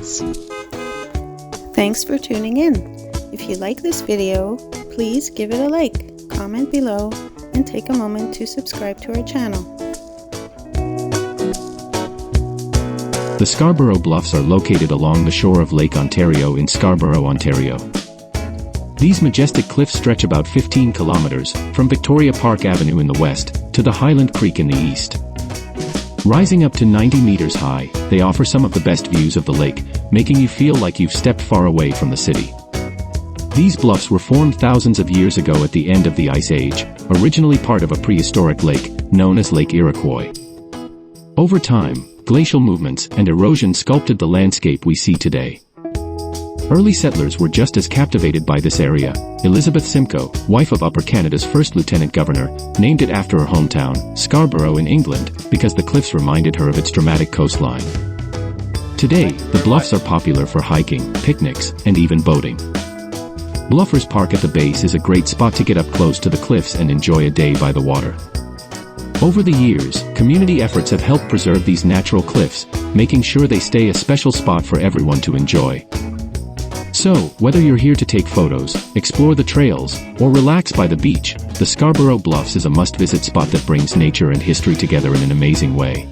experience. Thanks for tuning in. If you like this video, please give it a like, comment below, and take a moment to subscribe to our channel. The Scarborough Bluffs are located along the shore of Lake Ontario in Scarborough, Ontario. These majestic cliffs stretch about 15 kilometers, from Victoria Park Avenue in the west, to the Highland Creek in the east. Rising up to 90 meters high, they offer some of the best views of the lake, making you feel like you've stepped far away from the city. These bluffs were formed thousands of years ago at the end of the Ice Age, originally part of a prehistoric lake, known as Lake Iroquois. Over time, glacial movements and erosion sculpted the landscape we see today. Early settlers were just as captivated by this area. Elizabeth Simcoe, wife of Upper Canada's first lieutenant governor, named it after her hometown, Scarborough in England, because the cliffs reminded her of its dramatic coastline. Today, the bluffs are popular for hiking, picnics, and even boating. Bluffers Park at the base is a great spot to get up close to the cliffs and enjoy a day by the water. Over the years, community efforts have helped preserve these natural cliffs, making sure they stay a special spot for everyone to enjoy. So, whether you're here to take photos, explore the trails, or relax by the beach, the Scarborough Bluffs is a must-visit spot that brings nature and history together in an amazing way.